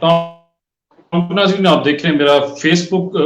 नाज़रीन, आप देख रहे हैं मेरा फेसबुक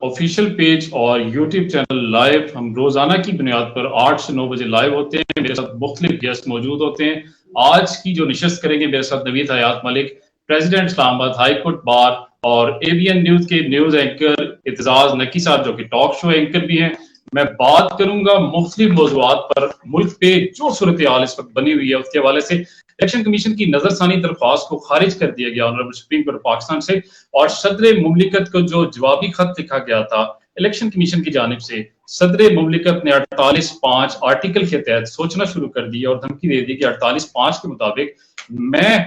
ऑफिशियल पेज और यूट्यूब चैनल लाइव। हम रोजाना की बुनियाद पर 8 से 9 बजे लाइव होते हैं। मेरे साथ मुख्तलिफ गेस्ट मौजूद होते हैं। आज की जो निशस्त करेंगे मेरे साथ Naveed Hayat Malik, president Islamabad high court bar, और एबीएन न्यूज के न्यूज एंकर इत्तेजाज नकी साहब जो कि टॉक शो एंकर भी हैं। मैं बात करूंगा मुख्तलिफ मौज़ूआत पर। मुल्क पे जो सूरत हाल इस वक्त बनी हुई है उसके हवाले से इलेक्शन कमीशन की नजरसानी दरख्वास्त को खारिज कर दिया गया ऑनरेबल सुप्रीम कोर्ट पाकिस्तान से, और सदर मुमलिकत को जो जवाबी खत लिखा गया था इलेक्शन कमीशन की जानिब से, सदर मुमलिकत ने 48(5) आर्टिकल के तहत सोचना शुरू कर दिया और धमकी दे दी कि 48(5) के मुताबिक मैं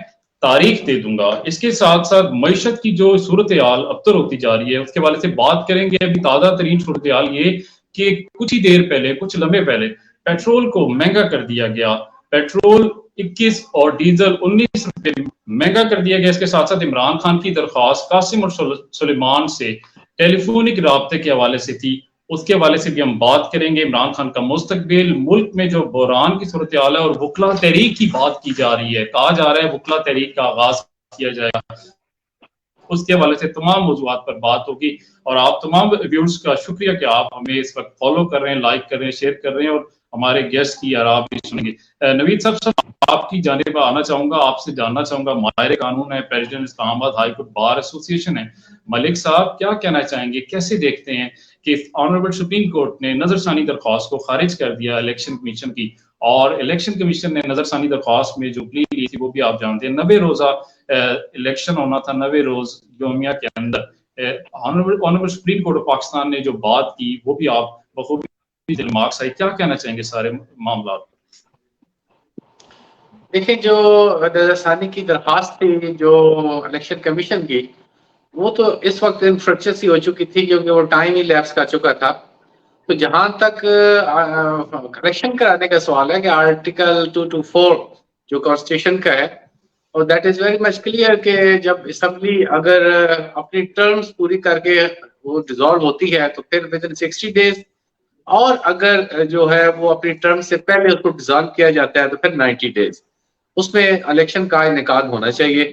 तारीख दे दूंगा। इसके साथ साथ मईशत की जो सूरत हाल अबतर होती जा रही है उसके हवाले से बात करेंगे। अभी ताज़ा तरीन सूरत हाल ये कि कुछ ही देर पहले, कुछ लम्हे पहले पेट्रोल को महंगा कर दिया गया। पेट्रोल 21 और डीजल 19 रुपए महंगा कर दिया गया। इसके साथ साथ इमरान खान की दरख्वास्त कासिम और सुलेमान से टेलीफोनिक राब्ते के हवाले से थी, उसके हवाले से भी हम बात करेंगे। इमरान खान का मुस्तकबिल, मुल्क में जो बहरान की सूरत हाल है, और वकला तहरीक की बात की जा रही है, कहा जा रहा है वकला तहरीक का आगाज किया जाएगा, उसके हवाले से तमाम मौज़ूआत पर बात होगी। और आप तमाम व्यूअर्स का शुक्रिया कि आप हमें इस वक्त फॉलो कर रहे हैं, लाइक कर रहे हैं, शेयर कर रहे हैं और हमारे गेस्ट की आराम भी सुनेंगे। नवीद साहब, आपकी जानिब आना चाहूंगा, आपसे जानना चाहूंगा, माहिर कानून है, president Islamabad high court bar association है, मलिक साहब क्या कहना चाहेंगे, कैसे देखते हैं कि ऑनरेबल सुप्रीम कोर्ट ने नजरसानी दरख्वास्त को खारिज कर दिया इलेक्शन कमीशन की, और इलेक्शन कमीशन ने नजरसानी दरख्वास्त में जो प्ली ली थी वो भी आप जानते हैं, 90 रोजा इलेक्शन होना था, 90 रोज योमिया के अंदर honourable supreme court of Pakistan ने जो बात की वो भी आप बखूबी दिमाग आई। क्या कहना चाहेंगे सारे मामला? देखिए, जो नजरसानी की दरखास्त थी जो इलेक्शन कमीशन की, वो तो इस वक्त इनफ्रक्चर सी हो चुकी थी क्योंकि वो टाइम ही लैप्स कर चुका था। तो जहां तक करेक्शन कराने का सवाल है कि आर्टिकल 224 जो कॉन्स्टिट्यूशन का है, और that is very much clear कि जब असेंबली अगर अपनी टर्म्स पूरी करके वो डिसॉल्व होती है तो फिर विद इन 60 डेज, और अगर जो है वो अपनी टर्म से पहले उसको डिसॉल्व किया जाता है तो फिर 90 डेज उसमें इलेक्शन का इनेकाद होना चाहिए।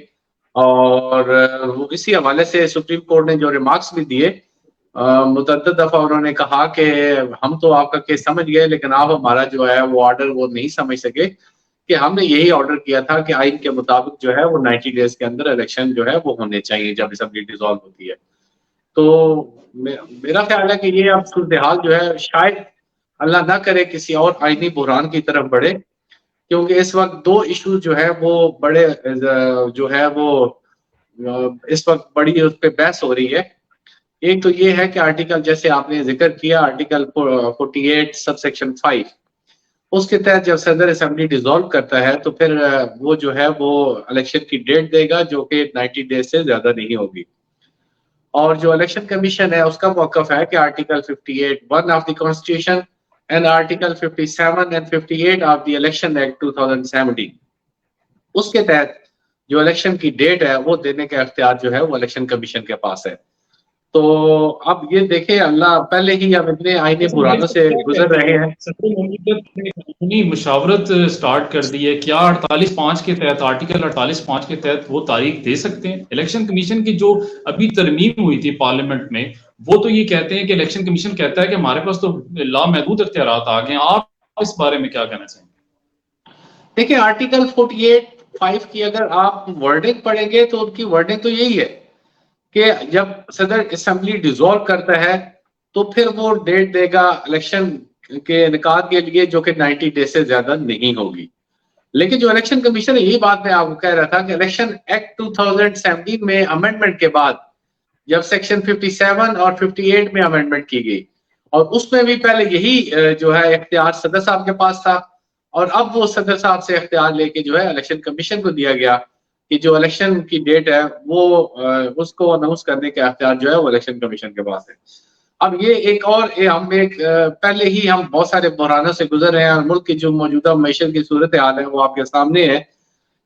और वो इसी हवाले से सुप्रीम कोर्ट ने जो रिमार्क्स भी दिए, मुतअद्दिद दफा उन्होंने कहा कि हम तो आपका केस समझ गए लेकिन आप हमारा जो है वो ऑर्डर वो नहीं समझ सके, कि हमने यही ऑर्डर किया था कि आइन के मुताबिक जो है वो 90 डेज के अंदर इलेक्शन जो है वो होने चाहिए जब असेंबली डिसॉल्व होती है। तो मेरा ख्याल है कि ये अब सूरत हाल जो है शायद अल्लाह ना करे किसी और आईनी बुहरान की तरफ बढ़े, क्योंकि इस वक्त दो इशू जो है वो बड़े जो है वो इस वक्त बड़ी उस पर बहस हो रही है। एक तो ये है कि आर्टिकल, जैसे आपने जिक्र किया, आर्टिकल 48 सबसेक्शन 5, उसके तहत जब सदर असेंबली डिसॉल्व करता है तो फिर वो जो है वो इलेक्शन की डेट देगा जो कि 90 डेज से ज्यादा नहीं होगी। और जो इलेक्शन कमीशन है उसका मौकफ है कि article 58(1) of the constitution and article 57 and 58 of the election act 2017, उसके तहत जो इलेक्शन की डेट है वो देने का इख्तियार जो है वो इलेक्शन कमीशन के पास है। तो अब ये देखें, अल्लाह पहले ही हम इतने आईने बुरानों से गुजर रहे हैं। अपनी मुशावरत स्टार्ट कर दी है, क्या 48(5) के तहत, आर्टिकल 48(5) के तहत वो तारीख दे सकते हैं? इलेक्शन कमीशन की जो अभी तरमीम हुई थी पार्लियामेंट में, वो तो ये कहते हैं कि इलेक्शन कमीशन कहता है कि हमारे पास तो लामहदूद इख्तियारात आ गए। आप इस बारे में क्या कहना चाहेंगे? देखिए, आर्टिकल 48(5) की अगर आप वर्डिंग पढ़ेंगे तो उनकी वर्डिंग तो यही है कि जब सदर असेंबली डिसॉल्व करता है तो फिर वो डेट देगा इलेक्शन के इनेकाद के लिए जो कि 90 डेज से ज्यादा नहीं होगी। लेकिन जो इलेक्शन कमीशन है, यही बात मैं आपको कह रहा था कि इलेक्शन एक्ट 2017 में अमेंडमेंट के बाद जब सेक्शन 57 और 58 में अमेंडमेंट की गई, और उसमें भी पहले यही जो है इख्तियार सदर साहब के पास था, और अब वो सदर साहब से इख्तियार लेके जो है इलेक्शन कमीशन को दिया गया कि जो इलेक्शन की डेट है वो उसको अनाउंस करने का इख्तियार जो है वो इलेक्शन कमीशन के पास है। अब ये एक और पहले ही हम बहुत सारे बहरानों से गुजर रहे हैं, और मुल्क की जो मौजूदा मैशत की सूरत हाल है वो आपके सामने है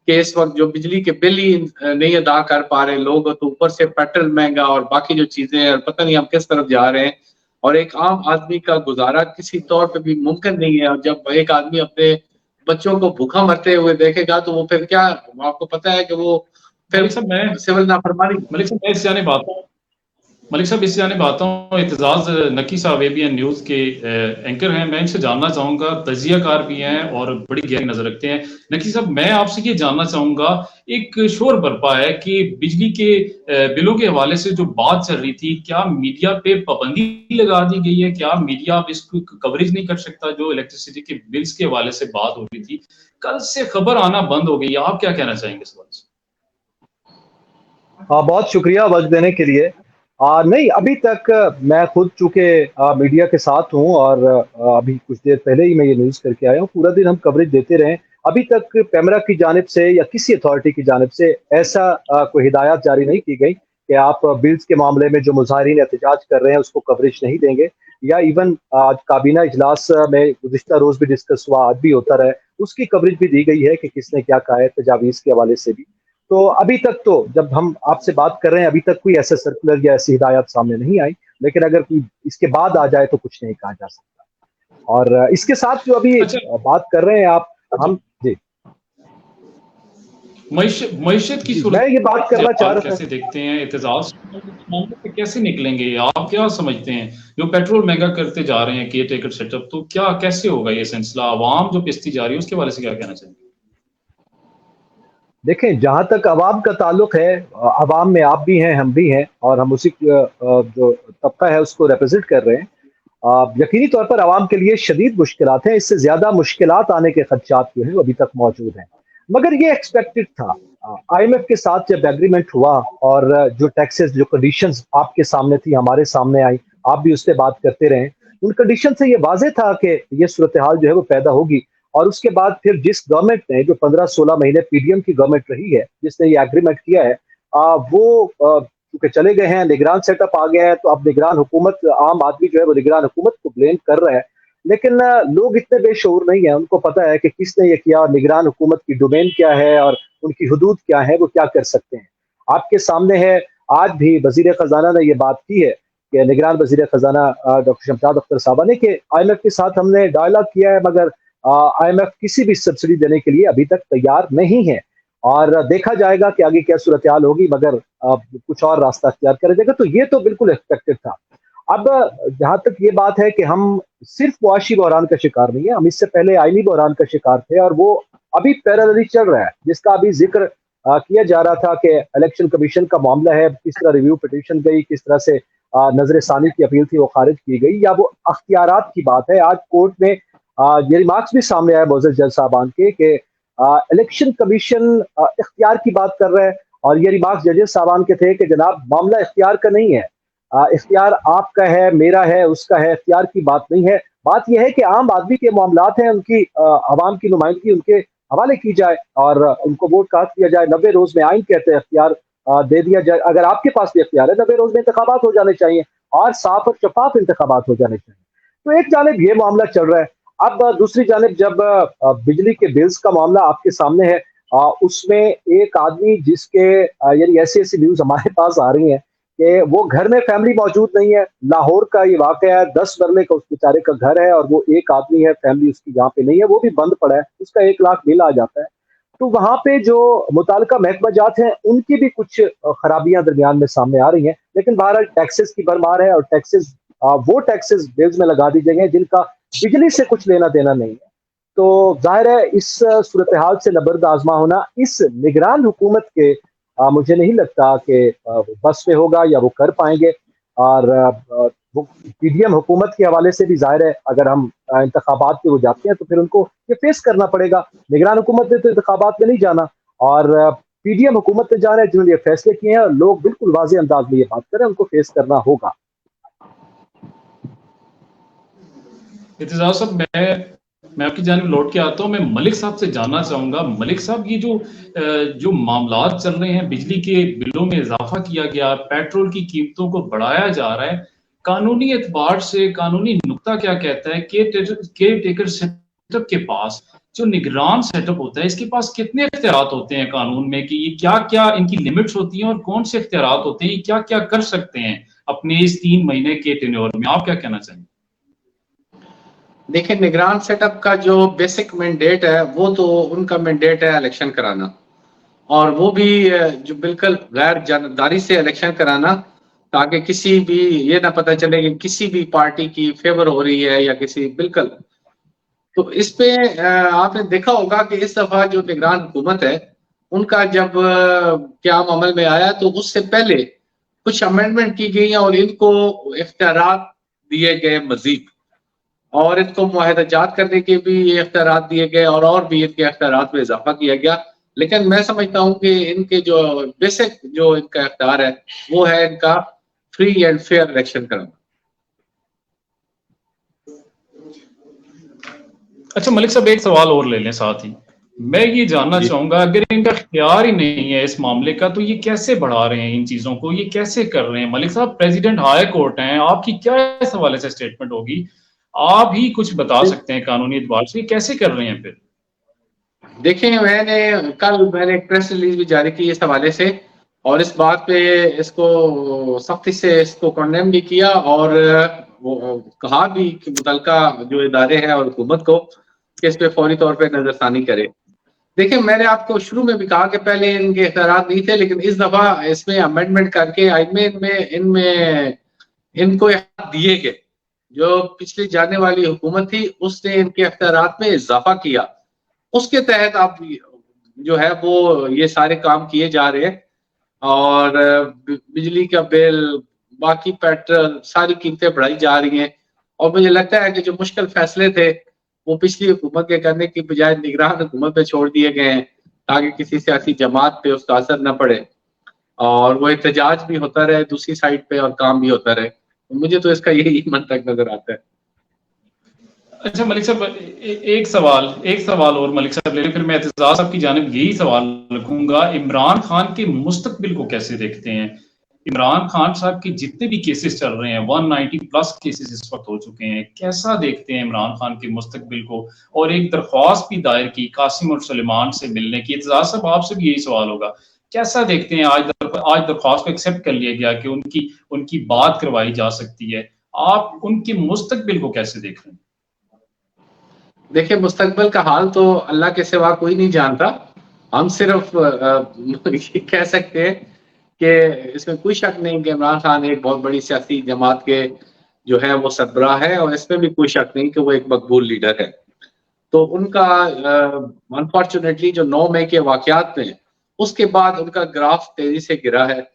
कि इस वक्त जो बिजली के बिल ही नहीं अदा कर पा रहे लोग, तो ऊपर से पेट्रोल महंगा और बाकी जो चीजें हैं, पता नहीं हम किस तरफ जा रहे हैं, और एक आम आदमी का गुजारा किसी तौर पे भी मुमकिन नहीं है। और जब एक आदमी अपने बच्चों को भूखा मरते हुए देखेगा तो वो फिर क्या, आपको पता है कि वो मलिक साहब मैं सिविल नाफरमानी। मलिक साहब मैं इससे आने बात हूँ मलिक साहब इससे आने बात हूँ एतजाज नकी साहब ABN न्यूज़ के एंकर हैं। मैं इनसे जानना चाहूँगा, तजियाकार भी हैं और बड़ी गहरी नज़र रखते हैं। नकी साहब मैं आपसे ये जानना चाहूँगा, एक शोर बरपा है कि बिजली के बिलों के हवाले से जो बात चल रही थी, क्या मीडिया पे पाबंदी लगा दी गई है? क्या मीडिया अब इसको कवरेज नहीं कर सकता? जो इलेक्ट्रिसिटी के बिल्स के हवाले से बात हो रही थी, कल से खबर आना बंद हो गई है। आप क्या कहना चाहेंगे इस बात से? बहुत शुक्रिया वक्त देने के लिए। नहीं, अभी तक मैं खुद चूंकि मीडिया के साथ हूं और अभी कुछ देर पहले ही मैं ये न्यूज़ करके आया हूं। पूरा दिन हम कवरेज देते रहे। अभी तक पेमरा की जानिब से या किसी अथॉरिटी की जानिब से ऐसा कोई हिदायत जारी नहीं की गई कि आप बिल्स के मामले में जो मुजाहिरीन एहतजाज कर रहे हैं उसको कवरेज नहीं देंगे, या इवन आज काबीना इजलास में गुज़िश्ता रोज भी डिस्कस हुआ, आज भी होता रहा, उसकी कवरेज भी दी गई है कि किसने क्या कहा है तजावीज़ के हवाले से भी। तो अभी तक तो जब हम आपसे बात कर रहे हैं अभी तक कोई ऐसा सर्कुलर या ऐसी हिदायत सामने नहीं आई, लेकिन अगर कोई इसके बाद आ जाए तो कुछ नहीं कहा जा सकता। और इसके साथ जो अभी बात कर रहे हैं आप, हम जी मईशत की सूरत मैं ये बात करना चाह रहा था, कैसे देखते हैं? एहतजाज से कैसे निकलेंगे? आप क्या समझते हैं? जो पेट्रोल महंगा करते जा रहे हैं केयर टेकर सेटअप, तो क्या कैसे होगा ये सिलसिला? आवाम जो पिसती जा रही है उसके बारे से क्या कहना चाहेंगे? देखें, जहां तक अवाम का ताल्लुक है, अवाम में आप भी हैं, हम भी हैं, और हम उसी जो तबका है उसको रिप्रेजेंट कर रहे हैं। यकीनी तौर पर अवाम के लिए शदीद मुश्किलात हैं। इससे ज्यादा मुश्किलात आने के खदशात जो है वो अभी तक मौजूद हैं, मगर ये एक्सपेक्टेड था। IMF के साथ जब एग्रीमेंट हुआ और जो टैक्सेस, जो कंडीशंस आपके सामने थी, हमारे सामने आई, आप भी उस पर बात करते रहे, उन कंडीशन से ये वाजे था कि ये सूरत हाल जो है वो पैदा होगी। और उसके बाद फिर जिस गवर्नमेंट ने, जो 15-16 महीने PDM की गवर्नमेंट रही है, जिसने ये एग्रीमेंट किया है, वो क्योंकि चले गए हैं, निगरान सेटअप आ गया है, तो अब निगरान हुकूमत, आम आदमी जो है वो निगरान हुकूमत को ब्लेम कर रहा है। लेकिन लोग इतने बेशऊर नहीं है, उनको पता है कि किसने ये किया, निगरान हुकूमत की डोमेन क्या है और उनकी हुदूद क्या है, वो क्या कर सकते हैं। आपके सामने है, आज भी वजीर खजाना ने ये बात की है कि निगरान वजीर खजाना डॉक्टर शमशाद अख्तर साहबा ने कि IMF के साथ हमने डायलॉग किया है, मगर IMF किसी भी सब्सिडी देने के लिए अभी तक तैयार नहीं है, और देखा जाएगा कि आगे क्या सूरत हाल होगी, मगर कुछ और रास्ता अख्तियार करा जाएगा। तो ये तो बिल्कुल एक्सपेक्टेड था। अब जहां तक ये बात है कि हम सिर्फ मुआशी बहरान का शिकार नहीं है, हम इससे पहले आईनी बहरान का शिकार थे, और वो अभी पैरेलली चल रहा है, जिसका अभी जिक्र किया जा रहा था कि इलेक्शन कमीशन का मामला है, किस तरह रिव्यू पिटीशन गई, किस तरह से नजर सानी की अपील थी वो खारिज की गई, या वो अख्तियारात की बात है। आज कोर्ट में ये रिमार्क्स भी सामने आया मोअज़्ज़ज़ जज साहबान के कि इलेक्शन कमीशन इख्तियार की बात कर रहा है, और ये रिमार्क्स जजेस साहबान के थे कि जनाब मामला इख्तियार का नहीं है, इख्तियार आपका है, मेरा है, उसका है, इख्तियार की बात नहीं है। बात यह है कि आम आदमी के मामलात हैं, उनकी अवाम की नुमाइंदगी उनके हवाले की जाए और उनको वोट कास्ट किया जाए। 90 रोज में आइन कहते हैं इख्तियार दे दिया जाए। अगर आपके पास भी इख्तियार है, 90 रोज में इंतखाबात हो जाने चाहिए और साफ और शफाफ इंतखाबात हो जाने चाहिए। तो एक जानिब ये मामला चल रहा है। अब दूसरी जानिब जब बिजली के बिल्स का मामला आपके सामने है, उसमें एक आदमी जिसके यानी ऐसी ऐसी न्यूज हमारे पास आ रही हैं कि वो घर में फैमिली मौजूद नहीं है। लाहौर का ये वाकया है, 10 मरले का उस बेचारे का घर है और वो एक आदमी है, फैमिली उसकी यहाँ पे नहीं है, वो भी बंद पड़ा है, उसका 1 लाख बिल आ जाता है। तो वहां पे जो मुताल्लिका महकमा जात हैं उनकी भी कुछ खराबियां दरमियान में सामने आ रही हैं। लेकिन बहरहाल टैक्सेस की भरमार है, और टैक्सेस वो टैक्सेस बिल्स में लगा दी गए जिनका बिजली से कुछ लेना देना नहीं है। तो जाहिर है इस सूरत हाल से नबर्द आजमा होना इस निगरान हुकूमत के मुझे नहीं लगता कि बस में होगा या वो कर पाएंगे। और वो PDM हुकूमत के हवाले से भी जाहिर है, अगर हम इंतखाबात पे वो जाते हैं तो फिर उनको ये फेस करना पड़ेगा। निगरान हुकूमत ने तो इंतखाबात में नहीं जाना, और PDM हुकूमत ने जाना है, जिन्होंने ये फैसले किए हैं, और लोग बिल्कुल वाज़ेह अंदाज में ये बात करें, उनको फेस करना होगा। इत्तेज़ाज़ साहब, मैं आपकी जानिब लौट के आता हूँ। मैं मलिक साहब से जानना चाहूंगा, मलिक साहब ये जो मामलात चल रहे हैं, बिजली के बिलों में इजाफा किया गया, पेट्रोल की कीमतों को बढ़ाया जा रहा है, कानूनी एतबार से कानूनी नुक्ता क्या कहता है? केयर टेकर सेटअप के पास जो निगरान सेटअप होता है, इसके पास कितने इख्तियारात होते हैं कानून में, कि ये क्या क्या इनकी लिमिट्स होती हैं और कौन से इख्तियारात होते हैं, ये क्या क्या कर सकते हैं अपने इस 3 महीने के टेन्योर में? आप क्या कहना चाहेंगे? देखिए, निगरान सेटअप का जो बेसिक मैंडेट है वो तो उनका मैंडेट है इलेक्शन कराना, और वो भी जो बिल्कुल गैर जानबदारी से इलेक्शन कराना, ताकि किसी भी ये ना पता चले कि किसी भी पार्टी की फेवर हो रही है या किसी बिल्कुल। तो इस पे आपने देखा होगा कि इस दफा जो निगरान हुकूमत है उनका जब क्या अमल में आया तो उससे पहले कुछ अमेंडमेंट की गई और इनको इख्तियारात दिए गए मजीद, और इनको मुआहदाजात करने के भी ये इख्तियारात दिए गए और भी इनके इख्तियारात में इजाफा किया गया। लेकिन मैं समझता हूँ कि इनके जो बेसिक जो इनका इख्तियार है वो है इनका फ्री एंड फेयर इलेक्शन कराना। अच्छा मलिक साहब, एक सवाल और ले लें साथ ही। मैं ये जानना चाहूंगा, अगर इनका इख्तियार ही नहीं है इस मामले का तो ये कैसे बढ़ा रहे हैं इन चीजों को, ये कैसे कर रहे हैं? मलिक साहब प्रेसिडेंट हाई कोर्ट हैं, आपकी क्या इस हवाले से स्टेटमेंट होगी? आप ही कुछ बता सकते हैं कानूनी एतबार से, ये कैसे कर रहे हैं फिर? देखिए, मैंने एक प्रेस रिलीज भी जारी की इस हवाले से, और इस बात पे इसको सख्ती से इसको कंडेम भी किया, और वो कहा भी कि मुतलका जो इदारे हैं और हुकूमत को कि इस पे फौरी तौर पे नजरसानी करे। देखिए, मैंने आपको शुरू में भी कहा कि पहले इनके इख्तियारात नहीं थे, लेकिन इस दफा इसमें अमेंडमेंट करके आइन में इनमें इनको दिए गए। जो पिछली जाने वाली हुकूमत थी उसने इनके इख्तियारात में इजाफा किया, उसके तहत आप जो है वो ये सारे काम किए जा रहे हैं, और बिजली का बिल, बाकी पेट्रोल, सारी कीमतें बढ़ाई जा रही हैं। और मुझे लगता है कि जो मुश्किल फैसले थे वो पिछली हुकूमत के करने की बजाय निगरान हुकूमत पे छोड़ दिए गए हैं, ताकि किसी सियासी जमात पे उसका असर न पड़े और वो एहतजाज भी होता रहे दूसरी साइड पे और काम भी होता रहे। तो मुझे तो इसका यही मंतक नजर आता है। अच्छा मलिक साहब, एक सवाल और मलिक साहब ले लें, फिर मैं एतजाज साहब की जानिब यही सवाल रखूंगा। इमरान खान के मुस्तकबिल को कैसे देखते हैं? इमरान खान साहब के जितने भी केसेस चल रहे हैं, 190 प्लस केसेस इस वक्त हो चुके हैं, कैसा देखते हैं इमरान खान के मुस्तकबिल को? और एक दरख्वास्त भी दायर की कासिम और सलेमान से मिलने की। एतजाज साहब आपसे भी यही सवाल होगा, कैसा देखते हैं? आज दरख्वास्त को एक्सेप्ट कर लिया गया कि उनकी बात करवाई जा सकती है, आप उनके मुस्तकबिल को कैसे देख रहे हैं? देखिए, मुस्तकबिल का हाल तो अल्लाह के सिवा कोई नहीं जानता। हम सिर्फ ये कह सकते हैं कि इसमें कोई शक नहीं कि इमरान खान एक बहुत बड़ी सियासी जमात के जो है वो सरबराह है, और इसमें भी कोई शक नहीं कि वो एक मकबूल लीडर है। तो उनका अनफॉर्चुनेटली जो 9 मई के वाकयात में उसके बाद उनका ग्राफ तेजी से गिरा है,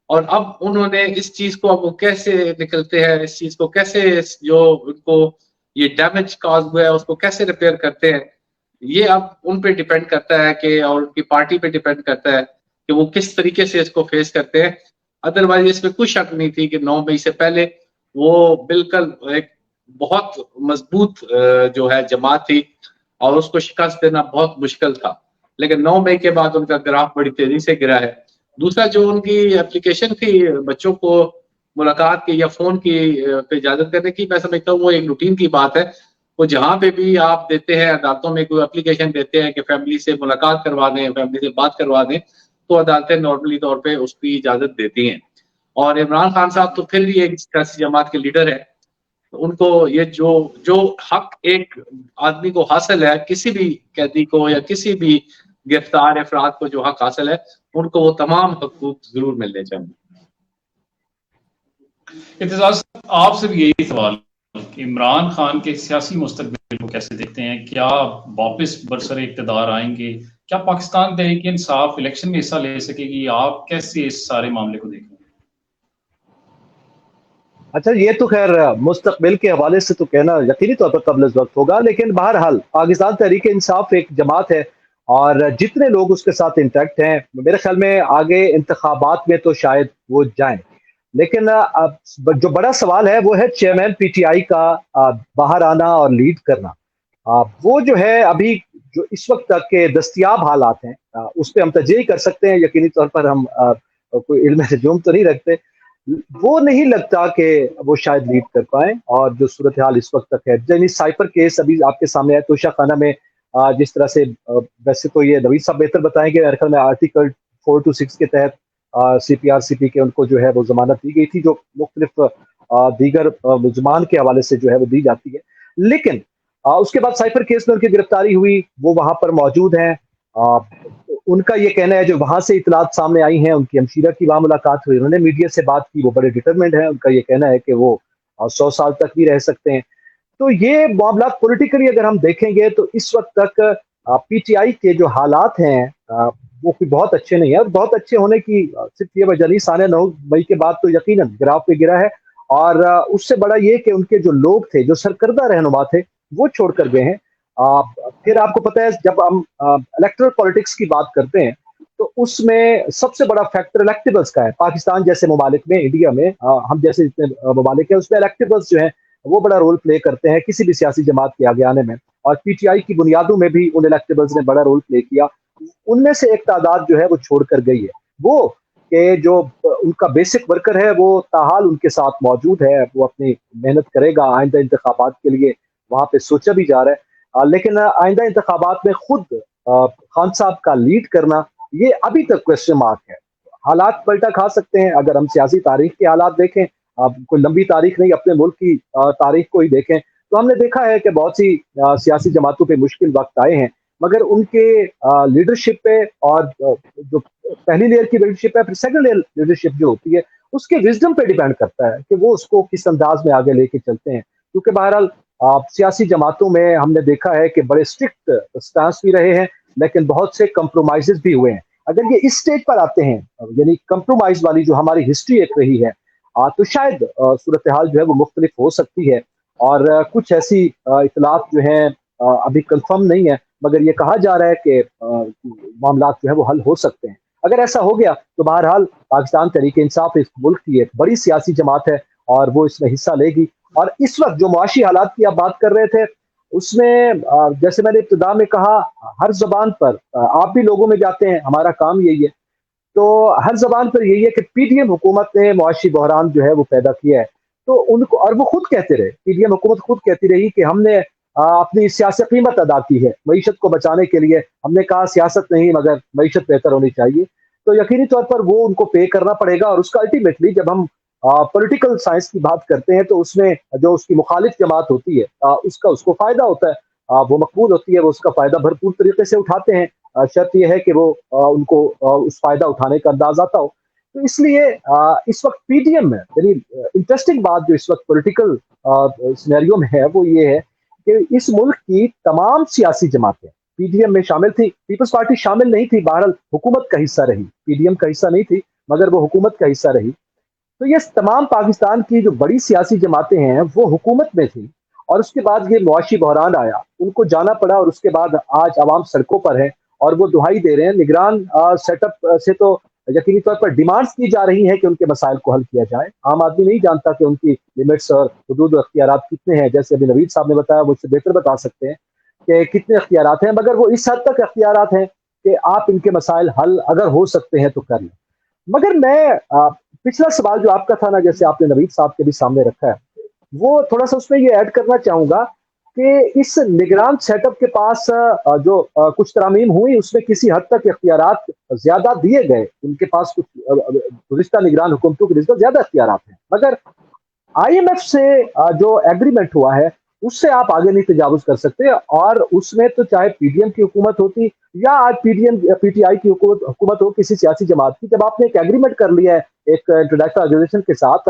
और अब उन्होंने इस चीज को, अब वो कैसे निकलते हैं इस चीज को, कैसे जो उनको ये डैमेज कॉज हुआ है उसको कैसे रिपेयर करते हैं, ये अब उन पे डिपेंड करता है कि, और उनकी पार्टी पे डिपेंड करता है कि वो किस तरीके से इसको फेस करते हैं। अदरवाइज इसमें कोई शक नहीं थी कि 9 मई से पहले वो बिल्कुल एक बहुत मजबूत जो है जमात थी और उसको शिकस्त देना बहुत मुश्किल था। लेकिन 9 मई के बाद उनका ग्राफ बड़ी तेजी से गिरा है। दूसरा, जो उनकी एप्लीकेशन थी बच्चों को मुलाकात की या फोन की पे इजाजत करने की, मैं समझता हूँ वो एक रूटीन की बात है। वो जहां पे भी आप देते हैं, अदालतों में कोई एप्लीकेशन देते हैं कि फैमिली से मुलाकात करवा दें, फैमिली से बात करवा दें, तो अदालतें नॉर्मली तौर पे उसकी इजाजत देती हैं। और इमरान खान साहब तो फिर भी एक सियासी जमात के लीडर है, तो उनको ये जो जो हक एक आदमी को हासिल है, किसी भी कैदी को या किसी भी गिरफ्तार अफराद को जो हक हासिल है, उनको वो तमाम हकूक जरूर मिलने चाहिए। इत्तेजाज आपसे भी यही सवाल, इमरान खान के सियासी मुस्तकबिल को कैसे देखते हैं? क्या वापस बरसरे इक़्तिदार आएंगे? क्या पाकिस्तान तहरीक इंसाफ इलेक्शन में हिस्सा ले सकेगी? आप कैसे इस सारे मामले को देख रहे हैं? अच्छा, ये तो खैर मुस्तकबिल के हवाले से तो कहना यकीनी तौर पर कबल वक्त होगा, लेकिन बहरहाल पाकिस्तान तहरीक इंसाफ एक जमात है और जितने लोग उसके साथ इंटैक्ट हैं, मेरे ख्याल में आगे इंतखाबात में तो शायद वो जाएं। लेकिन अब जो बड़ा सवाल है वो है चेयरमैन पीटीआई का बाहर आना और लीड करना। वो जो है अभी जो इस वक्त तक के दस्तयाब हालात हैं उस पर हम तजज़िया कर सकते हैं, यकीनी तौर पर हम कोई इल्म हजूम तो नहीं रखते। वो नहीं लगता कि वो शायद लीड कर पाए, और जो सूरत हाल इस वक्त तक है, यानी साइपर केस अभी आपके सामने है, तोशा खाना में जिस तरह से, वैसे तो ये नवीद साहब बेहतर बताएंगे, मेरे ख्याल में आर्टिकल 426 के तहत CPR-CP के उनको जो है वो जमानत दी गई थी, जो मुख्तलिफ दीगर मुलजमान के हवाले से जो है वो दी जाती है। लेकिन उसके बाद साइफर केस में उनकी गिरफ्तारी हुई, वो वहां पर मौजूद हैं। उनका ये कहना है, जो वहां से इतलात सामने आई हैं, उनकी हमशीरा की वहां मुलाकात हुई, उन्होंने मीडिया से बात की, वो बड़े डिटरमिन्ड हैं। उनका ये कहना है कि वो 100 साल तक भी रह सकते हैं। तो ये मामला पॉलिटिकली अगर हम देखेंगे तो इस वक्त तक पीटीआई के जो हालात हैं वो कोई बहुत अच्छे नहीं है। और बहुत अच्छे होने की सिर्फ ये वजह नहीं, साने 9 मई के बाद तो यकीनन ग्राफ पे गिरा है। और उससे बड़ा ये कि उनके जो लोग थे, जो सरकर्दा रहनुमा थे, वो छोड़कर गए हैं। फिर आपको पता है, जब हम इलेक्टोरल पॉलिटिक्स की बात करते हैं तो उसमें सबसे बड़ा फैक्टर इलेक्टेबल्स का है। पाकिस्तान जैसे ममालिक में, इंडिया में, हम जैसे जितने ममालिक हैं उसमें इलेक्टेबल्स जो हैं वो बड़ा रोल प्ले करते हैं किसी भी सियासी जमात के आगे आने में। और पीटीआई की बुनियादों में भी उन इलेक्टेबल्स ने बड़ा रोल प्ले किया। उनमें से एक तादाद जो है वो छोड़कर गई है। वो कि जो उनका बेसिक वर्कर है वो ताहाल उनके साथ मौजूद है, वो अपनी मेहनत करेगा। आइंदा इंतखाबात के लिए वहां पे सोचा भी जा रहा है, लेकिन आइंदा इंतखाबात में खुद खान साहब का लीड करना, ये अभी तक क्वेश्चन मार्क है। हालात पलटा खा सकते हैं अगर हम सियासी तारीख के हालात देखें। कोई लंबी तारीख नहीं, अपने मुल्क की तारीख को ही देखें तो हमने देखा है कि बहुत सी सियासी जमातों पे मुश्किल वक्त आए हैं, मगर उनके लीडरशिप पे और जो पहली लेयर की लीडरशिप है, फिर सेकंड लेयर लीडरशिप जो होती है, उसके विजडम पे डिपेंड करता है कि वो उसको किस अंदाज में आगे लेके चलते हैं। क्योंकि बहरहाल सियासी जमातों में हमने देखा है कि बड़े स्ट्रिक्ट स्टांस भी रहे हैं, लेकिन बहुत से कंप्रोमाइजेस भी हुए हैं। अगर ये इस स्टेज पर आते हैं, यानी कंप्रोमाइज वाली जो हमारी हिस्ट्री एक रही है, तो शायद सूरत हाल जो है वो मुख्तलिफ हो सकती है। और कुछ ऐसी इतलात जो हैं अभी कंफर्म नहीं है, मगर ये कहा जा रहा है कि मामला जो है वो हल हो सकते हैं। अगर ऐसा हो गया तो बहरहाल पाकिस्तान तहरीक इंसाफ इस मुल्क की एक बड़ी सियासी जमात है और वो इसमें हिस्सा लेगी। और इस वक्त जो मुआशी हालात की आप बात कर रहे थे, उसमें जैसे मैंने इब्तिदा में कहा, हर जबान पर आप भी लोगों में जाते हैं, हमारा काम यही है, तो हर जबान पर यही है कि पीडीएम हुकूमत ने मुआशी बहरान जो है वो पैदा किया है। तो उनको, और वो खुद कहते रहे, पीडीएम हुकूमत खुद कहती रही कि हमने अपनी सियासी कीमत अदा की है मईशत को बचाने के लिए। हमने कहा सियासत नहीं मगर मईशत बेहतर होनी चाहिए। तो यकीनी तौर पर वो उनको पे करना पड़ेगा। और उसका अल्टीमेटली जब हम पॉलिटिकल साइंस की बात करते हैं तो उसमें जो उसकी मुखालिफ जमात होती है उसका उसको फायदा होता है, वो मकबूल होती है, वो उसका फायदा भरपूर तरीके से उठाते हैं। शर्त यह है कि वो उनको उस फायदा उठाने का अंदाज आता हो। तो इसलिए इस वक्त पीडीएम में, यानी इंटरेस्टिंग बात जो इस वक्त पॉलिटिकल सिनेरियो में है वो ये है कि इस मुल्क की तमाम सियासी जमातें पीडीएम में शामिल थी। पीपल्स पार्टी शामिल नहीं थी, बहरहाल हुकूमत का हिस्सा रही, पीडीएम का हिस्सा नहीं थी मगर वो हुकूमत का हिस्सा रही। तो ये तमाम पाकिस्तान की जो बड़ी सियासी जमातें हैं वो हुकूमत में थी। और उसके बाद ये मुआशी बहरान आया, उनको जाना पड़ा, और उसके बाद आज अवाम सड़कों पर है और वो दुहाई दे रहे हैं। निगरान सेटअप से तो यकीनी तौर पर डिमांड्स की जा रही हैं कि उनके मसाइल को हल किया जाए। आम आदमी नहीं जानता कि उनकी लिमिट्स और हुदूद और अख्तियारात कितने हैं। जैसे अभी नवीद साहब ने बताया, वो इससे बेहतर बता सकते हैं कि कितने अख्तियारात हैं, मगर वो इस हद तक अख्तियारात हैं कि आप इनके मसाइल हल अगर हो सकते हैं तो कर लें। मगर मैं पिछला सवाल जो आपका था ना, जैसे आपने नवीद साहब के भी सामने रखा है, वो थोड़ा सा उसमें ये ऐड करना चाहूंगा कि इस निगरान सेटअप के पास जो कुछ तरामीम हुई उसमें किसी हद तक इख्तियारात ज्यादा दिए गए। उनके पास कुछ गुज़िश्ता निगरान हुकूमतों के रिश्ते ज्यादा इख्तियारात हैं, मगर आईएमएफ से जो एग्रीमेंट हुआ है उससे आप आगे नहीं तजावुज कर सकते। और उसमें तो चाहे पीडीएम की हुकूमत होती या आज पीडीएम पीटीआई की हुकूमत हो किसी सियासी जमात की, जब आपने एक एग्रीमेंट कर लिया है, एक इंटरनेशनल ऑर्गेनाइजेशन के साथ,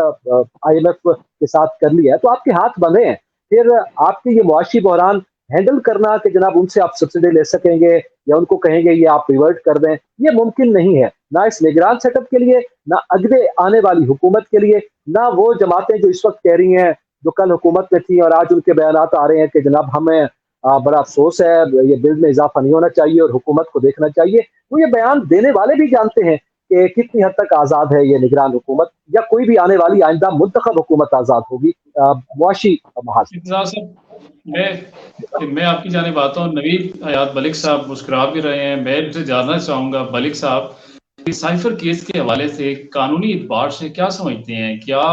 आईएमएफ के साथ कर लिया है, तो आपके हाथ बंधे हैं। फिर आपके ये मुआशी बहरान हैंडल करना कि जनाब उनसे आप सब्सिडी ले सकेंगे या उनको कहेंगे ये आप रिवर्ट कर दें, ये मुमकिन नहीं है, ना इस निगरान सेटअप के लिए, ना अगले आने वाली हुकूमत के लिए, ना वो जमातें जो इस वक्त कह रही हैं, जो कल हुकूमत में थी और आज उनके बयानात आ रहे हैं कि जनाब हमें बड़ा अफसोस है, ये बिल में इजाफा नहीं होना चाहिए और हुकूमत को देखना चाहिए। तो ये बयान देने वाले भी जानते हैं कि कितनी हद तक आज़ाद है ये निगरान हुकूमत, या कोई भी आने वाली आइंदा मुंतखब हुकूमत आज़ाद होगी मुआशी महाज। मैं आपकी जानिब आता हूँ। नवीद हयात मलिक साहब मुस्कुरा भी रहे हैं। मैं इनसे जानना चाहूंगा मलिक साहब, साइफर केस के हवाले से कानूनी एतबार से क्या समझते हैं? क्या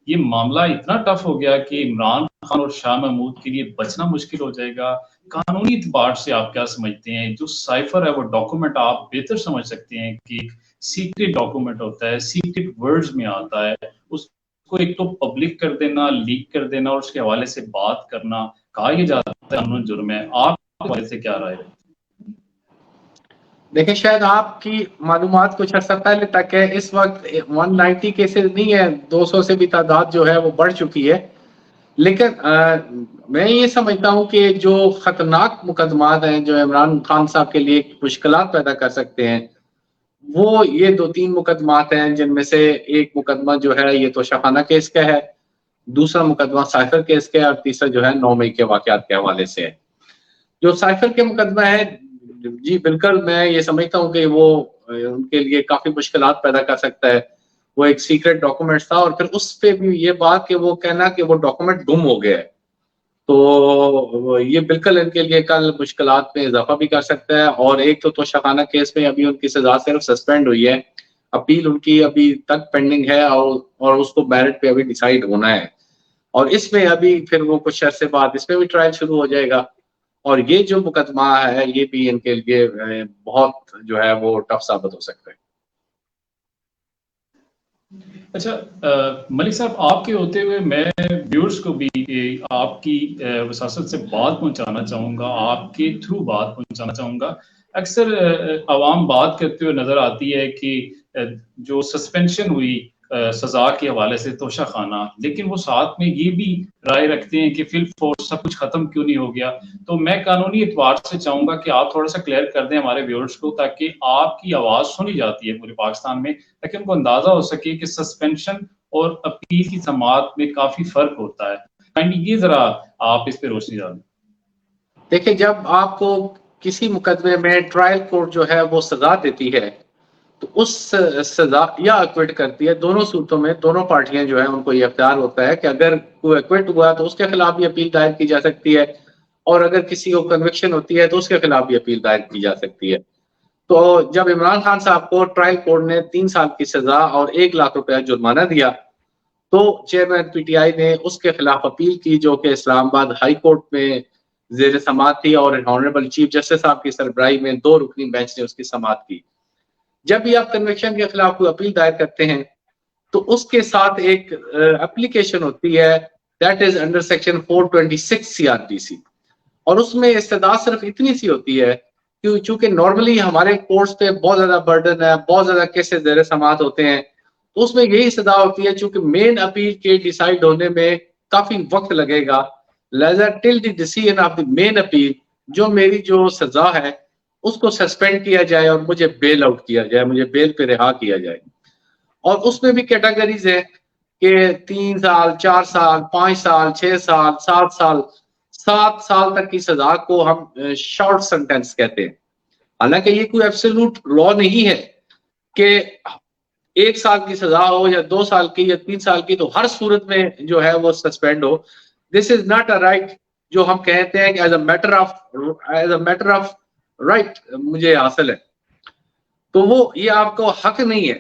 ये मामला इतना टफ हो गया कि इमरान खान और शाह महमूद के लिए बचना मुश्किल हो जाएगा? कानूनी एतबार से आप क्या समझते हैं? जो साइफर है वो डॉक्यूमेंट आप बेहतर समझ सकते हैं कि सीक्रेट डॉक्यूमेंट होता है, सीक्रेट वर्ड्स में आता है, उसको एक तो पब्लिक कर देना, लीक कर देना और उसके हवाले से बात करना, कहा यह जाता है कानून जुर्म है। आप हवाले से क्या राय है? देखिए, शायद आपकी मालूमात कुछ अर्सा पहले तक है, इस वक्त 190 केसेस नहीं है, 200 से भी तादाद जो है वो बढ़ चुकी है। लेकिन मैं ये समझता हूँ कि जो खतरनाक मुकदमात हैं जो इमरान खान साहब के लिए मुश्किलात पैदा कर सकते हैं, वो ये 2-3 मुकदमात हैं, जिनमें से एक मुकदमा जो है ये तोशाखाना केस का है, दूसरा मुकदमा साइफर केस का है और तीसरा जो है 9 मई के वाकयात के हवाले से है। जो साइफर के मुकदमा है, जी बिल्कुल मैं ये समझता हूँ कि वो उनके लिए काफी मुश्किलात पैदा कर सकता है। वो एक सीक्रेट डॉक्यूमेंट था और फिर उस पे भी ये बात कि वो कहना कि वो डॉक्यूमेंट गुम हो गया है। तो ये बिल्कुल इनके लिए कल मुश्किलात में इजाफा भी कर सकता है। और एक तो तोशाखाना केस में अभी उनकी सजा सिर्फ सस्पेंड हुई है, अपील उनकी अभी तक पेंडिंग है और उसको मेरिट पे अभी डिसाइड होना है। और इसमें अभी फिर वो कुछ अरसे बाद इसमें भी ट्रायल शुरू हो जाएगा। और ये जो मुकदमा है ये भी इनके लिए बहुत जो है वो टफ साबित हो सकता है। अच्छा, मलिक साहब, आपके होते हुए मैं व्यूअर्स को भी आपकी वसासत से बात पहुंचाना चाहूँगा, आपके थ्रू बात पहुंचाना चाहूँगा। अक्सर आवाम बात करते हुए नज़र आती है कि जो सस्पेंशन हुई सज़ा के हवाले से तोशाखाना, लेकिन वो साथ में ये भी राय रखते हैं कि फिल फोर्स सब कुछ ख़त्म क्यों नहीं हो गया। तो मैं कानूनी एतबार से चाहूँगा कि आप थोड़ा सा क्लियर कर दें हमारे व्यूअर्स को, ताकि आपकी आवाज़ सुनी जाती है पूरे पाकिस्तान में, ताकि उनको अंदाजा हो सके कि सस्पेंशन और अपील की समाअत में काफी फर्क होता है। काइंडली ये जरा आप इस पे रोशनी डालें। देखिए, जब आपको किसी मुकदमे में ट्रायल कोर्ट जो है वो सजा देती है, तो उस सजा या एक्विट करती है, दोनों सूरतों में दोनों पार्टियां जो है उनको ये अख्तियार होता है कि अगर कोई एक्विट हुआ तो उसके खिलाफ भी अपील दायर की जा सकती है, और अगर किसी को कन्विक्शन होती है तो उसके खिलाफ भी अपील दायर की जा सकती है। तो जब इमरान खान साहब को ट्रायल कोर्ट ने 3 साल की सजा और 1 लाख रुपया जुर्माना दिया, तो चेयरमैन पीटीआई ने उसके खिलाफ अपील की, जो कि इस्लामाबाद हाई कोर्ट में जेर समाअत थी और ऑनरेबल चीफ जस्टिस साहब की सरबराही में 2 रुकनी बेंच ने उसकी समाअत की। जब भी आप कन्विक्शन के खिलाफ कोई अपील दायर करते हैं, तो उसके साथ एक एप्लीकेशन होती है, that is under section 426 CrPC. और उसमें इस्तदा सिर्फ इतनी सी होती है कि चूंकि नॉर्मली हमारे कोर्ट्स पे बहुत ज्यादा बर्डन है, बहुत ज्यादा केसेस जेर समाअत होते हैं, तो उसमें यही इस्तदा होती है, चूंकि मेन अपील के डिसाइड होने में काफी वक्त लगेगा, लिहाजा till the decision of the main appeal जो मेरी जो सजा है उसको सस्पेंड किया जाए और मुझे बेल आउट किया जाए, मुझे बेल पे रिहा किया जाए। और उसमें भी कैटेगरीज है कि 3 साल, 4 साल, 5 साल, 6 साल, 7 साल, 7 साल तक की सजा को हम शॉर्ट सेंटेंस कहते हैं। हालांकि ये कोई एब्सोल्यूट लॉ नहीं है कि 1 साल की सजा हो या 2 साल की या 3 साल की तो हर सूरत में जो है वो सस्पेंड हो। This is not a right जो हम कहते हैं कि as a matter of right मुझे हासिल है, तो वो ये आपको हक नहीं है।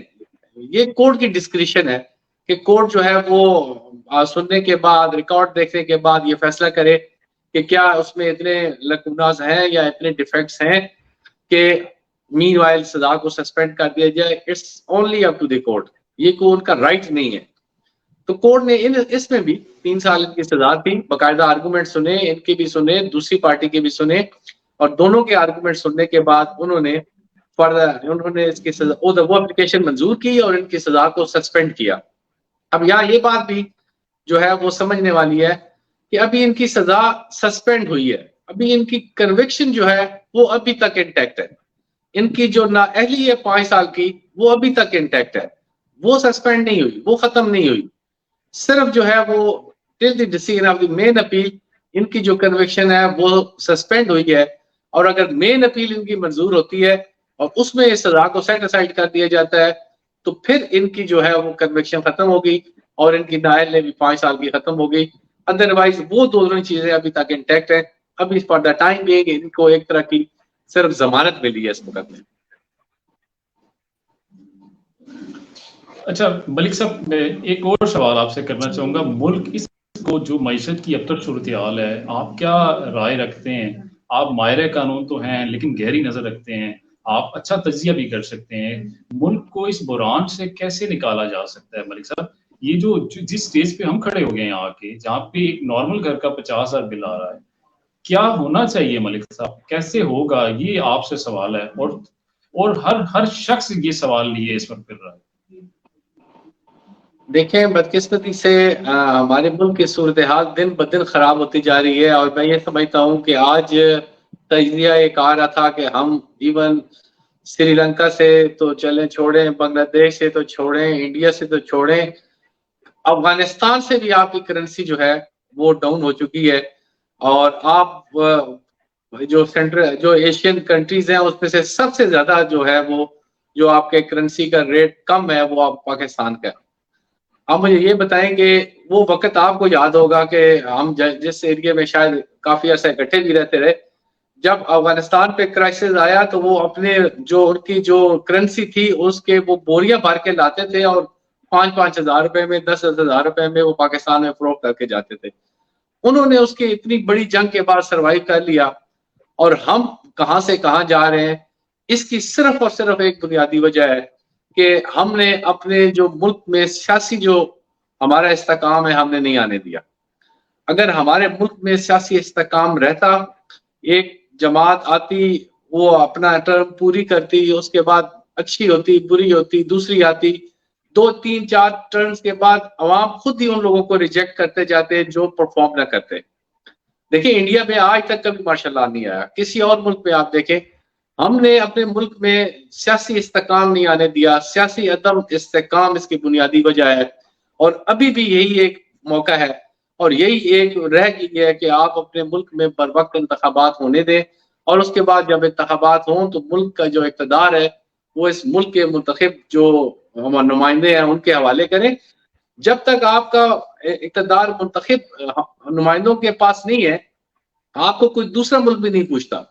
ये कोर्ट की डिस्क्रिप्शन है कि कोर्ट जो है वो सुनने के बाद, रिकॉर्ड देखने के बाद ये फैसला करे कि क्या उसमें इतने लकूनास हैं या इतने डिफेक्ट्स हैं कि मीनवाइल सजा को सस्पेंड कर दिया जाए। It's only up to the court, ये कोई उनका राइट नहीं है। तो कोर्ट ने इसमें भी 3 साल की सजा थी, बाकायदा आर्गूमेंट सुने, इनके भी सुने, दूसरी पार्टी के भी सुने, और दोनों के आर्गूमेंट सुनने के बाद उन्होंने इसकी सजा वो एप्लीकेशन मंजूर की और इनकी सजा को सस्पेंड किया। अब यहाँ ये बात भी जो है वो समझने वाली है कि अभी इनकी सजा सस्पेंड हुई है, अभी इनकी कन्विक्शन जो है वो अभी तक इंटैक्ट है, इनकी जो नाअहली है 5 साल की वो अभी तक इंटैक्ट है, वो सस्पेंड नहीं हुई, वो खत्म नहीं हुई। सिर्फ जो है वो till the decision of the main appeal इनकी जो कन्विक्शन है वो सस्पेंड हुई है। और अगर मेन अपील इनकी मंजूर होती है और उसमें इस सजा को सेट असाइड कर दिया जाता है, तो फिर इनकी जो है वो कन्विक्शन खत्म होगी और इनकी नाअहली भी 5 साल की खत्म हो गई। अदरवाइज वो दोनों चीजें अभी तक इंटैक्ट है। अभी फॉर द टाइम बीइंग इनको एक तरह की सिर्फ जमानत मिली है इस मुकदमे में। अच्छा मलिक साहब, मैं एक और सवाल आपसे करना चाहूँगा। मुल्क इसको जो मईशत की अब तक सूरत हाल है, आप क्या राय रखते हैं? आप माहिर कानून तो हैं लेकिन गहरी नज़र रखते हैं, आप अच्छा तजिया भी कर सकते हैं। मुल्क को इस बुरान से कैसे निकाला जा सकता है मलिक साहब? ये जो जिस स्टेज पे हम खड़े हो गए हैं आके, जहाँ पे एक नॉर्मल घर का 50,000 बिल आ रहा है, क्या होना चाहिए मलिक साहब? कैसे होगा? ये आपसे सवाल है। और और हर शख्स ये सवाल लिए इस वक्त कर रहा है। देखें, बदकिस्मती से हमारे मुल्क की सूरत हाल दिन ब दिन खराब होती जा रही है, और मैं ये समझता हूँ कि आज तजिया एक आ रहा था कि हम इवन श्रीलंका से तो चलें छोड़ें, बांग्लादेश से तो छोड़ें, इंडिया से तो छोड़ें, अफगानिस्तान से भी आपकी करेंसी जो है वो डाउन हो चुकी है। और आप जो एशियन कंट्रीज हैं उसमें से सबसे ज्यादा जो है वो जो आपके करेंसी का रेट कम है वो आप पाकिस्तान का है। आप मुझे ये बताएं कि वो वक्त आपको याद होगा कि हम जिस एरिया में शायद काफी अर्सा इकट्ठे भी रहते रहे, जब अफगानिस्तान पे क्राइसिस आया तो वो अपने जो उनकी जो करेंसी थी उसके वो बोरियां भर के लाते थे और 5-5 हजार रुपए में, 10-10 हजार रुपए में वो पाकिस्तान में फरोख्त करके जाते थे। उन्होंने उसकी इतनी बड़ी जंग के बाद सर्वाइव कर लिया, और हम कहां से कहां जा रहे हैं, इसकी सिर्फ और सिर्फ एक बुनियादी वजह है कि हमने अपने जो मुल्क में सियासी जो हमारा इस्तेकाम है हमने नहीं आने दिया। अगर हमारे मुल्क में सियासी इस्तेकाम रहता, एक जमात आती, वो अपना टर्म पूरी करती, उसके बाद अच्छी होती, बुरी होती, दूसरी आती, 2-3-4 टर्म्स के बाद अवाम खुद ही उन लोगों को रिजेक्ट करते जाते जो परफॉर्म ना करते। देखिए, इंडिया में आज तक कभी माशाल्लाह नहीं आया, किसी और मुल्क में आप देखें, हमने अपने मुल्क में सियासी इस्तेकाम नहीं आने दिया। सियासी अदम इस्तेकाम इसकी बुनियादी वजह है, और अभी भी यही एक मौका है और यही एक रह गई है कि आप अपने मुल्क में बर वक्त इंतखाबात होने दें, और उसके बाद जब इंतखाबात हों तो मुल्क का जो इक़्तिदार है वो इस मुल्क के मुंतखब जो नुमाइंदे हैं उनके हवाले करें। जब तक आपका इक़्तिदार मुंतखब नुमाइंदों के पास नहीं है, आपको कोई दूसरा मुल्क भी नहीं पूछता।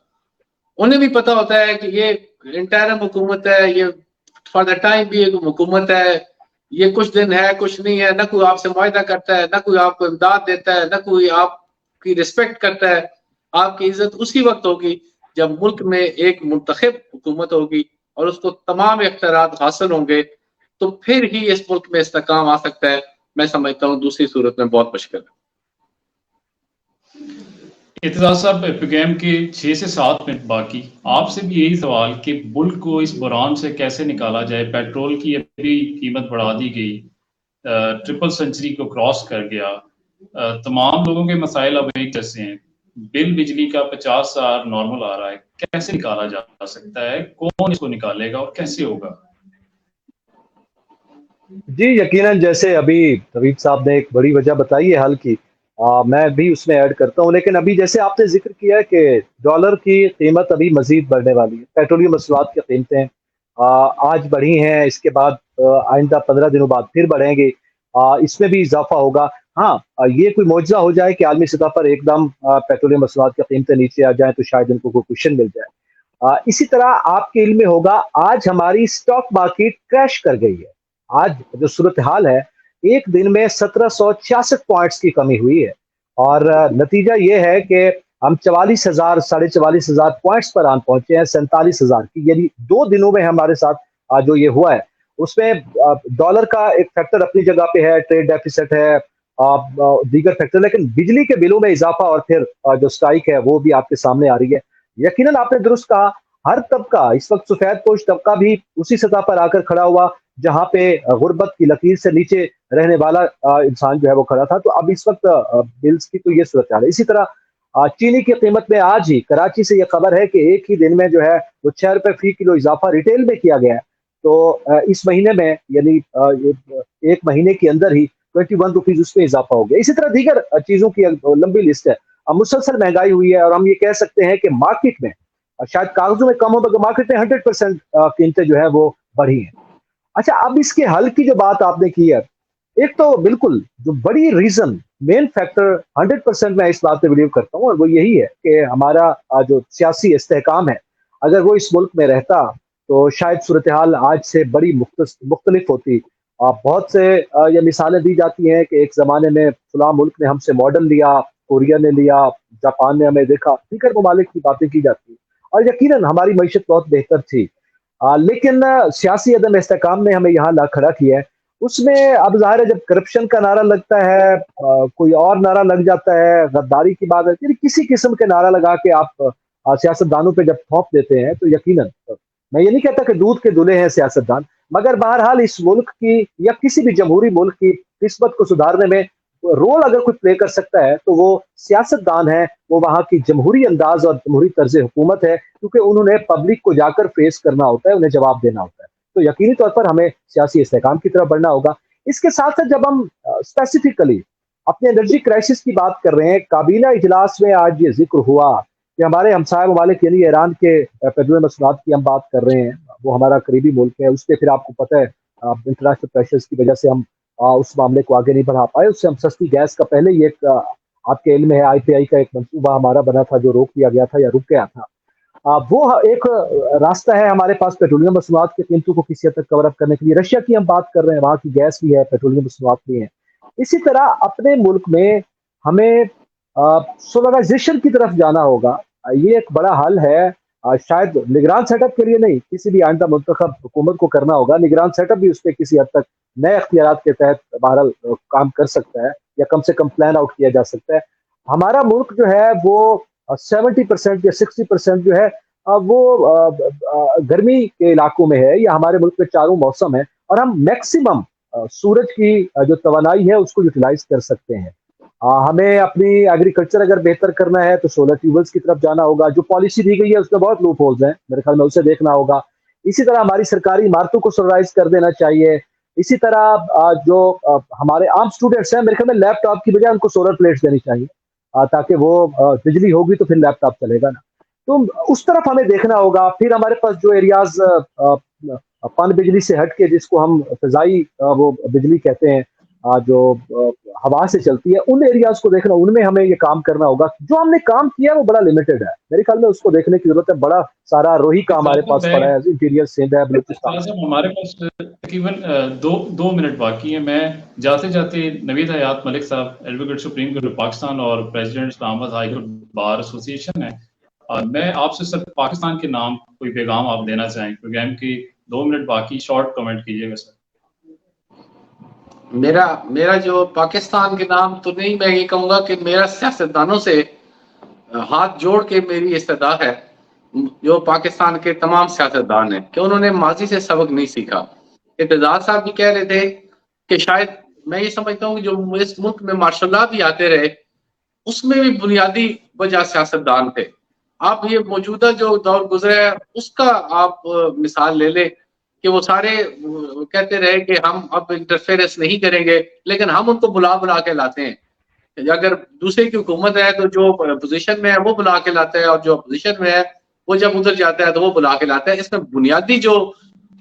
उन्हें भी पता होता है कि ये इंटरिम हुकूमत है, ये फॉर द टाइम भी एक हुकूमत है, ये कुछ दिन है, कुछ नहीं है, ना कोई आपसे मुआहदा करता है, ना कोई आपको इमदाद देता है, ना कोई आपकी रिस्पेक्ट करता है। आपकी इज्जत उसी वक्त होगी जब मुल्क में एक मुंतखब हुकूमत होगी और उसको तमाम इख्तियारात हासिल होंगे, तो फिर ही इस मुल्क में इस्तेकाम आ सकता है। मैं समझता हूँ दूसरी सूरत में बहुत मुश्किल है। इत्तेज़ाज़ साहब, प्रोग्राम के 6 से 7 मिनट बाकी, आपसे भी यही सवाल कि मुल्क को इस बुरान से कैसे निकाला जाए। पेट्रोल की अभी कीमत बढ़ा दी गई, ट्रिपल सेंचुरी को क्रॉस कर गया, तमाम लोगों के मसाइल अब एक जैसे हैं, बिल बिजली का 50,000 नॉर्मल आ रहा है, कैसे निकाला जा सकता है, कौन इसको निकालेगा और कैसे होगा? जी, यकीनन जैसे अभी तवीब साहब ने एक बड़ी वजह बताई है हल की, मैं भी उसमें ऐड करता हूँ। लेकिन अभी जैसे आपने जिक्र किया है कि डॉलर की कीमत अभी मजीद बढ़ने वाली है, पेट्रोलियम मसनूआत की कीमतें आज बढ़ी हैं, इसके बाद आइंदा 15 दिनों बाद फिर बढ़ेंगी, इसमें भी इजाफा होगा। हाँ, ये कोई मौजज़ा हो जाए कि आलमी सतह पर एकदम पेट्रोलियम मसनूआत की कीमतें नीचे आ जाएं तो शायद इनको कोई कुशन मिल जाए। इसी तरह आपके इल्म में होगा, आज हमारी स्टॉक मार्केट क्रैश कर गई है। आज जो सूरत हाल है, एक दिन में 1766 पॉइंट्स की कमी हुई है, और नतीजा ये है कि हम 44,000 साढ़े 44,000 पॉइंट्स पर आन पहुंचे हैं 47,000 की। यानी 2 दिनों में हमारे साथ जो ये हुआ है, उसमें डॉलर का एक फैक्टर अपनी जगह पे है, ट्रेड डेफिसिट है, दीगर फैक्टर, लेकिन बिजली के बिलों में इजाफा और फिर जो स्ट्राइक है वो भी आपके सामने आ रही है। यकीनन आपने दुरुस्त कहा, हर तबका, इस वक्त सफेद पोश तबका भी उसी सतह पर आकर खड़ा हुआ जहां पे गुर्बत की लकीर से नीचे रहने वाला इंसान जो है वो खड़ा था। तो अब इस वक्त बिल्स की तो ये सूरत हाल है। इसी तरह चीनी की कीमत में आज ही कराची से यह खबर है कि एक ही दिन में जो है वो 6 रुपए फी किलो इजाफा रिटेल में किया गया है। तो इस महीने में यानी एक महीने के अंदर ही 21 रुपीज उसमें इजाफा हो गया। इसी तरह दीगर चीजों की लंबी लिस्ट है। अब मुसलसल महंगाई हुई है और हम ये कह सकते हैं कि मार्केट में शायद कागजों में कम हो मगर मार्केट में 100% कीमतें जो है वो बढ़ी हैं। अच्छा, अब इसके हल की जो बात आपने की है, एक तो बिल्कुल जो बड़ी रीजन, मेन फैक्टर 100% मैं इस बात पे बिलीव करता हूँ, और वो यही है कि हमारा जो सियासी इस्तेहकाम है, अगर वो इस मुल्क में रहता तो शायद सूरत हाल आज से बड़ी मुख्तलिफ होती। बहुत से ये मिसालें दी जाती हैं कि एक ज़माने में फलां मुल्क ने हमसे मॉडल लिया, कोरिया ने लिया, जापान ने हमें देखा, दीगर ममालिक की बातें की जाती, और यकीनन हमारी मईशत बहुत बेहतर थी। लेकिन सियासी अदम इस्तेहकाम ने हमें यहाँ ला खड़ा किया है। उसमें अब ज़ाहिर है जब करप्शन का नारा लगता है, कोई और नारा लग जाता है, गद्दारी की बात है, किसी किस्म के नारा लगा के आप सियासतदानों पे जब थोप देते हैं तो यकीनन मैं ये नहीं कहता कि दूध के दूल्हे हैं सियासतदान, मगर बहरहाल इस मुल्क की या किसी भी जमहूरी मुल्क की किस्मत को सुधारने में रोल अगर कोई प्ले कर सकता है तो वो सियासतदान है, वो वहाँ की जमहूरी अंदाज और जमहूरी तर्ज हुकूमत है, क्योंकि उन्होंने पब्लिक को जाकर फेस करना होता है, उन्हें जवाब देना होता है। तो यकीनी तौर पर हमें सियासी इस्तेहकाम की तरफ बढ़ना होगा। इसके साथ साथ जब हम स्पेसिफिकली अपने एनर्जी क्राइसिस की बात कर रहे हैं, काबीना इजलास में आज ये जिक्र हुआ कि हमारे हमसाया ममालिक यानी ईरान के पेट्रोलियम मसनूआत की हम बात कर रहे हैं, वो हमारा करीबी मुल्क है, उसके फिर आपको पता है इंटरनेशनल प्रेशर्स की वजह से हम उस मामले को आगे नहीं बढ़ा पाए, उससे हम सस्ती गैस का पहले ही एक आपके इल्म है IPI का एक मंसूबा हमारा बना था जो रोक दिया गया था या रुक गया था। वो एक रास्ता है हमारे पास पेट्रोलियम मसनूआत की कीमतों को किसी हद तक कवर अप करने के लिए। रशिया की हम बात कर रहे हैं, वहाँ की गैस भी है, पेट्रोलियम मसनूआत भी है। इसी तरह अपने मुल्क में हमें सोलराइजेशन की तरफ जाना होगा। ये एक बड़ा हल है, शायद निगरान सेटअप के लिए नहीं, किसी भी आइंदा मुंतखब हुकूमत को करना होगा। निगरान सेटअप भी उस पर किसी हद तक नए अख्तियारात के तहत बहरहाल काम कर सकता है या कम से कम प्लान आउट किया जा सकता है। हमारा मुल्क जो है वो 70% या 60% जो है वो गर्मी के इलाकों में है, या हमारे मुल्क में चारों मौसम है और हम मैक्सिमम सूरज की जो तवानाई है उसको यूटिलाइज कर सकते हैं। हमें अपनी एग्रीकल्चर अगर बेहतर करना है तो सोलर ट्यूबवेल्स की तरफ जाना होगा। जो पॉलिसी दी गई है उसमें बहुत लूप होल्स हैं, मेरे ख्याल में उसे देखना होगा। इसी तरह हमारी सरकारी इमारतों को सोलराइज कर देना चाहिए। इसी तरह जो हमारे आम स्टूडेंट्स हैं, मेरे ख्याल में लैपटॉप की बजाय उनको सोलर प्लेट्स देनी चाहिए, ताकि वो बिजली होगी तो फिर लैपटॉप चलेगा ना। तो उस तरफ हमें देखना होगा। फिर हमारे पास जो एरियाज पन बिजली से हट के जिसको हम फिजाई वो बिजली कहते हैं, जो हवा से चलती है, उन एरियाज को देखना, उनमें हमें ये काम करना होगा। जो हमने काम किया वो बड़ा लिमिटेड है, मेरे ख्याल में उसको देखने की जरूरत है। बड़ा सारा रोही का हमारे पास पड़ा है, इंटीरियर सिंध है, बलूचिस्तान। हमारे पास तकरीबन दो मिनट बाकी है। मैं जाते जाते नवीद हयात मलिक साहब, एडवोकेट सुप्रीम कोर्ट पाकिस्तान और president Islamabad high court bar association है, और मैं आपसे सर पाकिस्तान के नाम कोई पैगाम आप देना चाहें? प्रोग्राम की 2 मिनट बाकी, शॉर्ट कमेंट कीजिएगा सर। मेरा जो पाकिस्तान के नाम तो नहीं, मैं ये कहूँगा कि मेरा सियासतदानों से हाथ जोड़ के मेरी इस्तदा है, जो पाकिस्तान के तमाम सियासतदान हैं, कि उन्होंने माजी से सबक नहीं सीखा। इत्तेजाज साहब भी कह रहे थे कि शायद, मैं ये समझता हूँ कि जो इस मुल्क में मार्शल लॉ भी आते रहे उसमें भी बुनियादी वजह सियासतदान थे। आप ये मौजूदा जो दौर गुजरा है उसका आप मिसाल ले लें कि वो सारे कहते रहे कि हम अब इंटरफेरेंस नहीं करेंगे, लेकिन हम उनको बुला बुला के लाते हैं। अगर दूसरे की हुकूमत है तो जो पोजीशन में है वो बुला के लाता है, और जो अपोजिशन में है वो जब उधर जाता है तो वो बुला के लाता है। इसमें बुनियादी जो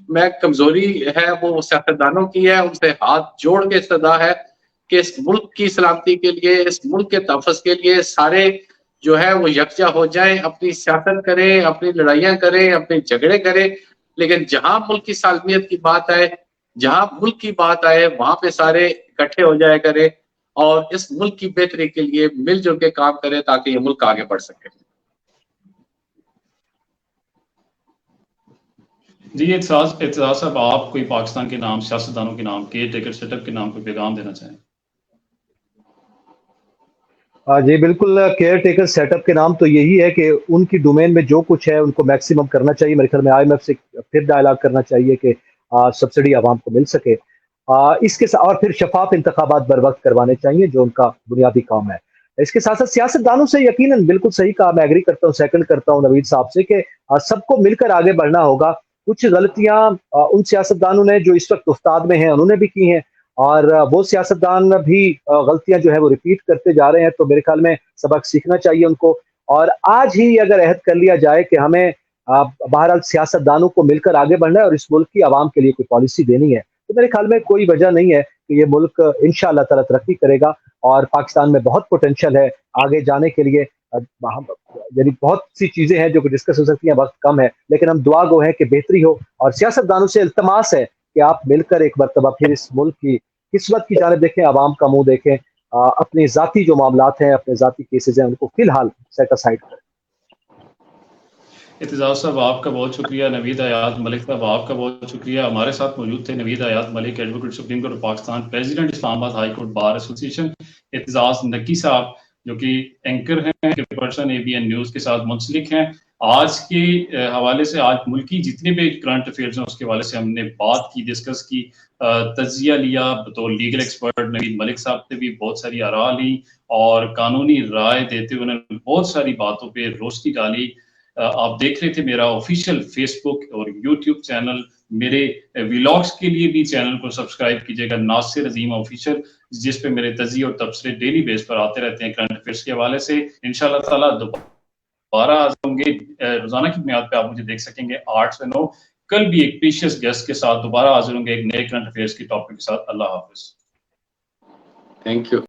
मैं कमजोरी है वो सियासतदानों की है। उनसे हाथ जोड़ के इस्तदा है कि इस मुल्क की सलामती के लिए, इस मुल्क के तहफ़्फ़ुज़ के लिए सारे जो है वो यकजा हो जाएं, अपनी सियासत करें, अपनी लड़ाइयाँ करें, अपने झगड़े करें, लेकिन जहां मुल्क की सालमियत की बात आए, जहां मुल्क की बात आए, वहां पे सारे इकट्ठे हो जाया करें और इस मुल्क की बेहतरी के लिए मिलजुल के काम करें ताकि ये मुल्क आगे बढ़ सके। जी एतजाज साहब, आप कोई पाकिस्तान के नाम, सियासतदानों के नाम, केयर टेकर सेटअप के नाम कोई पैगाम देना चाहें? जी बिल्कुल, केयर टेकर सेटअप के नाम तो यही है कि उनकी डोमेन में जो कुछ है उनको मैक्सिमम करना चाहिए। मेरे ख्याल में IMF से फिर डायलॉग करना चाहिए कि सब्सिडी आवाम को मिल सके। इसके साथ और फिर शफाफ इंतखाबात बर वक्त करवाने चाहिए, जो उनका बुनियादी काम है। इसके साथ साथ सियासतदानों से यकीनन बिल्कुल सही कहा, मैं एग्री करता हूँ, सेकंड करता हूँ नवीद साहब से कि सबको मिलकर आगे बढ़ना होगा। कुछ गलतियां उन सियासतदानों ने जो इस वक्त उस्ताद में हैं उन्होंने भी की हैं, और वो सियासतदान भी गलतियां जो है वो रिपीट करते जा रहे हैं। तो मेरे ख्याल में सबक सीखना चाहिए उनको, और आज ही अगर अहद कर लिया जाए कि हमें बहरहाल सियासतदानों को मिलकर आगे बढ़ना है और इस मुल्क की आवाम के लिए कोई पॉलिसी देनी है, तो मेरे ख्याल में कोई वजह नहीं है कि ये मुल्क इंशाअल्लाह ताला तरक्की करेगा। और पाकिस्तान में बहुत पोटेंशियल है आगे जाने के लिए। यानी बहुत सी चीजें हैं जो डिस्कस हो सकती हैं, वक्त कम है, लेकिन हम दुआ गो हैं कि बेहतरी हो। और सियासतदानों से इल्तमास है कि आप मिलकर एक मरतबा फिर इस मुल्क की किस्मत की जानिब देखें, आवाम का मुंह देखें, अपने जाती जो मामलात हैं, अपने जाती केसेज हैं, उनको फिलहाल सेट असाइड करें। एतजाज साहब आपका बहुत शुक्रिया। नवीद हयात मलिक साहब आपका बहुत शुक्रिया। हमारे साथ मौजूद थे Naveed Hayat Malik, advocate supreme court Pakistan, president Islamabad high court bar association. Aitzaz Naqi sahab जो कि एंकर हैं, पर्सन ABN न्यूज़ के साथ मुंसलिक हैं, आज के हवाले से आज मुल्की जितने भी करंट अफेयर्स हैं उसके हवाले से हमने बात की, डिस्कस की, तजिया लिया। तो लीगल एक्सपर्ट नवीद मलिक साहब ने भी बहुत सारी आरा ली और कानूनी राय देते हुए उन्होंने बहुत सारी बातों पे रोशनी डाली। आप देख रहे थे मेरा ऑफिशियल फेसबुक और यूट्यूब चैनल। मेरे व्लॉग्स के लिए भी चैनल को सब्सक्राइब कीजिएगा, नासिर अजीम ऑफिशियल, जिस पे मेरे तजिए और तबसरे डेली बेस पर आते रहते हैं करंट अफेयर्स के हवाले से। इंशाल्लाह ताला दोबारा हाजिर होंगे, रोजाना की बुनियाद पे आप मुझे देख सकेंगे 8 से 9। कल भी एक प्रीशियस गेस्ट के साथ दोबारा हाजिर होंगे एक नए करंट अफेयर्स की टॉपिक के साथ। अल्लाह हाफिज। Thank you.